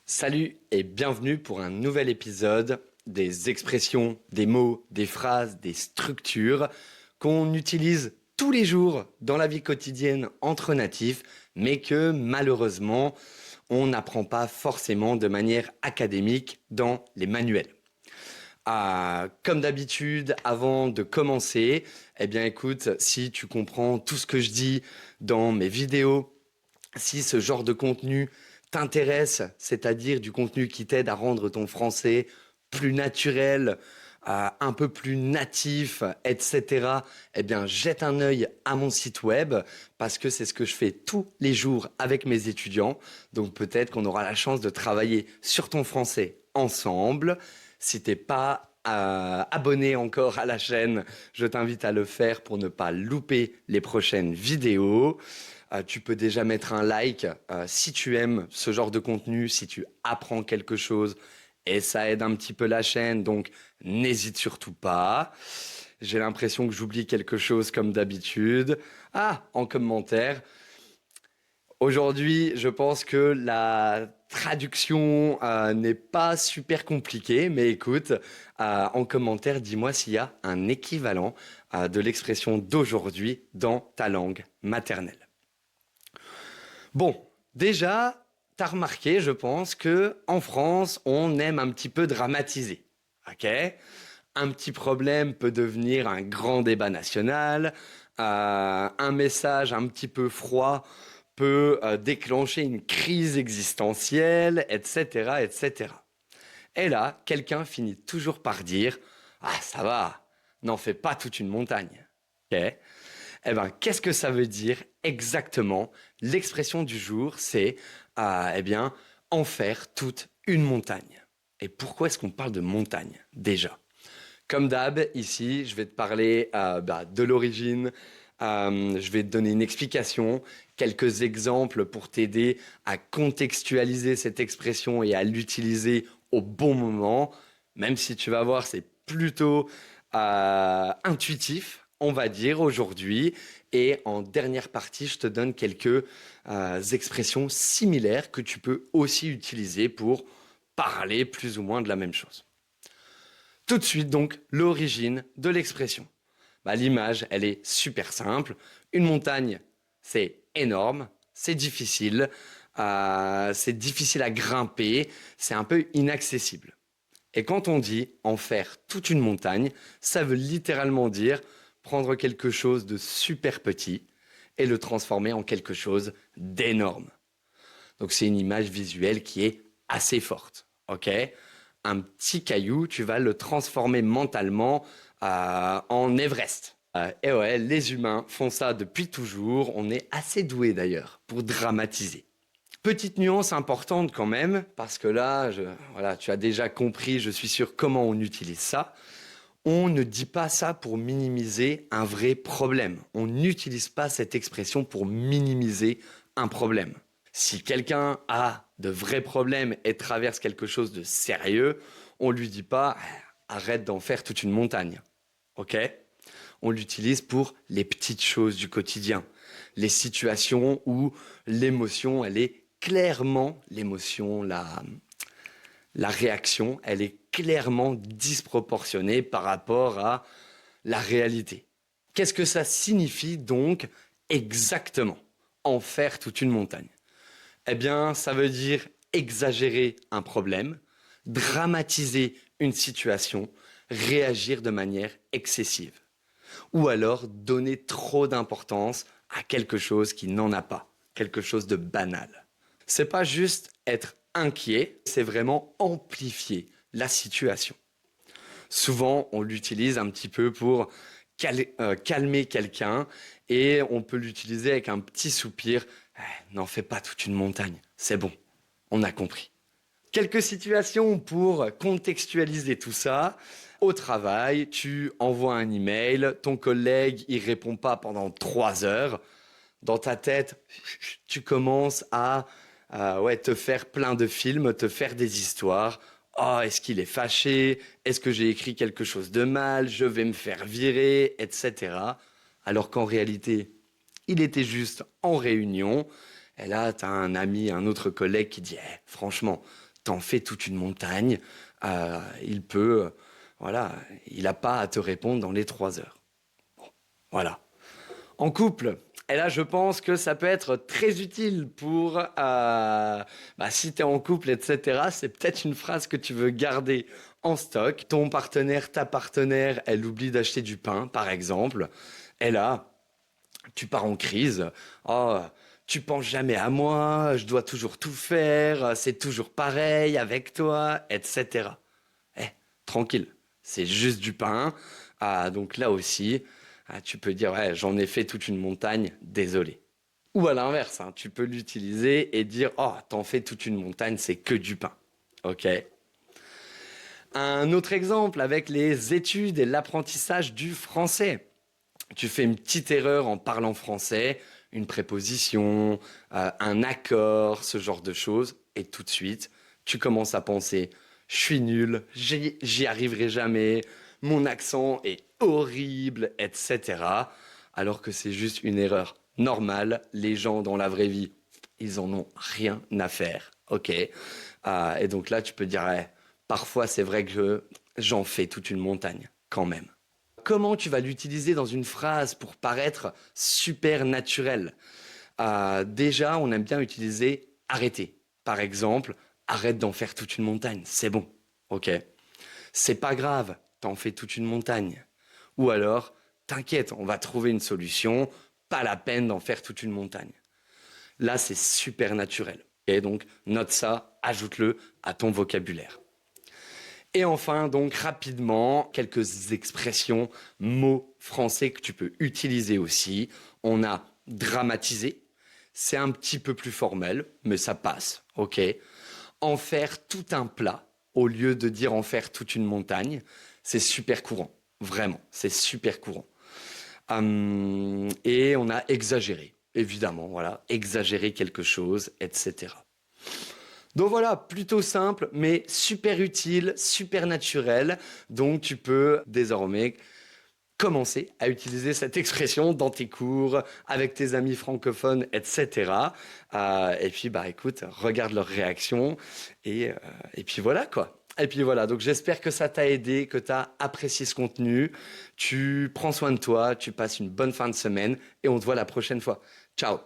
Salut et bienvenue pour un nouvel épisode des expressions, des mots, des phrases, des structures qu'on utilise tous les jours dans la vie quotidienne entre natifs, mais que malheureusement on n'apprend pas forcément de manière académique dans les manuels. Comme d'habitude, avant de commencer, eh bien écoute, si tu comprends tout ce que je dis dans mes vidéos, si ce genre de contenu t'intéresse, c'est-à-dire du contenu qui t'aide à rendre ton français plus naturel, un peu plus natif, etc., eh bien, jette un œil à mon site web parce que c'est ce que je fais tous les jours avec mes étudiants. Donc peut-être qu'on aura la chance de travailler sur ton français ensemble. Si t'es pas abonné encore à la chaîne, je t'invite à le faire pour ne pas louper les prochaines vidéos. Tu peux déjà mettre un like si tu aimes ce genre de contenu, si tu apprends quelque chose et ça aide un petit peu la chaîne, donc n'hésite surtout pas. J'ai l'impression que j'oublie quelque chose comme d'habitude. En commentaire. Aujourd'hui, je pense que la traduction n'est pas super compliquée, mais écoute, en commentaire, dis-moi s'il y a un équivalent de l'expression d'aujourd'hui dans ta langue maternelle. Bon, déjà, t'as remarqué, je pense, que en France, on aime un petit peu dramatiser. Ok? Un petit problème peut devenir un grand débat national. Un message un petit peu froid peut déclencher une crise existentielle, etc., etc. Et là, quelqu'un finit toujours par dire « Ah, ça va, n'en fais pas toute une montagne. » Ok? Eh ben, qu'est-ce que ça veut dire exactement? L'expression du jour, c'est eh bien, en faire toute une montagne. Et pourquoi est-ce qu'on parle de montagne déjà? Comme d'hab, ici, je vais te parler de l'origine, je vais te donner une explication, quelques exemples pour t'aider à contextualiser cette expression et à l'utiliser au bon moment. Même si tu vas voir, c'est plutôt intuitif, on va dire, aujourd'hui. Et en dernière partie, je te donne quelques expressions similaires que tu peux aussi utiliser pour parler plus ou moins de la même chose. Tout de suite, donc, l'origine de l'expression. L'image, elle est super simple. Une montagne, c'est énorme, c'est difficile à grimper, c'est un peu inaccessible. Et quand on dit en faire toute une montagne, ça veut littéralement dire prendre quelque chose de super petit et le transformer en quelque chose d'énorme. Donc c'est une image visuelle qui est assez forte, ok? Un petit caillou, tu vas le transformer mentalement en Everest. Et ouais, les humains font ça depuis toujours. On est assez doués d'ailleurs pour dramatiser. Petite nuance importante quand même, parce que là, voilà, tu as déjà compris, je suis sûr, comment on utilise ça. On ne dit pas ça pour minimiser un vrai problème. On n'utilise pas cette expression pour minimiser un problème. Si quelqu'un a de vrais problèmes et traverse quelque chose de sérieux, on lui dit pas arrête d'en faire toute une montagne. Ok? On l'utilise pour les petites choses du quotidien, les situations où l'émotion, elle est clairement l'émotion, la réaction, elle est clairement disproportionnée par rapport à la réalité. Qu'est-ce que ça signifie donc exactement, en faire toute une montagne? Eh bien, ça veut dire exagérer un problème, dramatiser une situation, réagir de manière excessive. Ou alors donner trop d'importance à quelque chose qui n'en a pas, quelque chose de banal. C'est pas juste être inquiet, c'est vraiment amplifier la situation. Souvent, on l'utilise un petit peu pour calmer quelqu'un et on peut l'utiliser avec un petit soupir. N'en fais pas toute une montagne, c'est bon, on a compris. Quelques situations pour contextualiser tout ça. Au travail, tu envoies un email, ton collègue il répond pas pendant 3 heures. Dans ta tête, tu commences à te faire plein de films, te faire des histoires. Oh, est-ce qu'il est fâché? Est-ce que j'ai écrit quelque chose de mal? Je vais me faire virer, etc. Alors qu'en réalité, il était juste en réunion. Et là, tu as un ami, un autre collègue qui dit franchement, t'en fais toute une montagne. Il peut, voilà, il n'a pas à te répondre dans les 3 heures. Bon, voilà. En couple, et là, je pense que ça peut être très utile pour, si tu es en couple, etc. C'est peut-être une phrase que tu veux garder en stock. Ton partenaire, ta partenaire, elle oublie d'acheter du pain, par exemple. Et là, tu pars en crise. Oh, tu penses jamais à moi, je dois toujours tout faire, c'est toujours pareil avec toi, etc. Eh, tranquille, c'est juste du pain. Donc là aussi, tu peux dire, ouais, j'en ai fait toute une montagne, désolé. Ou à l'inverse, tu peux l'utiliser et dire, oh, t'en fais toute une montagne, c'est que du pain. Ok. Un autre exemple avec les études et l'apprentissage du français. Tu fais une petite erreur en parlant français, une préposition, un accord, ce genre de choses, et tout de suite, tu commences à penser, je suis nul, j'y arriverai jamais, mon accent est horrible, etc. Alors que c'est juste une erreur normale. Les gens dans la vraie vie, ils en ont rien à faire, ok. Et donc là, tu peux dire, ouais, parfois c'est vrai que j'en fais toute une montagne, quand même. Comment tu vas l'utiliser dans une phrase pour paraître super naturel? Déjà, on aime bien utiliser arrêter. Par exemple, arrête d'en faire toute une montagne, c'est bon, ok. C'est pas grave, t'en fais toute une montagne. Ou alors, t'inquiète, on va trouver une solution, pas la peine d'en faire toute une montagne. Là, c'est super naturel. Et donc, note ça, ajoute-le à ton vocabulaire. Et enfin, donc rapidement, quelques expressions, mots français que tu peux utiliser aussi. On a dramatiser, c'est un petit peu plus formel, mais ça passe, ok. En faire tout un plat, au lieu de dire en faire toute une montagne, c'est super courant, vraiment, c'est super courant. Et on a exagéré, évidemment, voilà, exagérer quelque chose, etc. Donc voilà, plutôt simple, mais super utile, super naturel. Donc tu peux désormais commencer à utiliser cette expression dans tes cours, avec tes amis francophones, etc. Et puis, écoute, regarde leurs réactions. Et puis voilà, quoi. Et puis voilà, donc j'espère que ça t'a aidé, que tu as apprécié ce contenu. Tu prends soin de toi, tu passes une bonne fin de semaine et on te voit la prochaine fois. Ciao!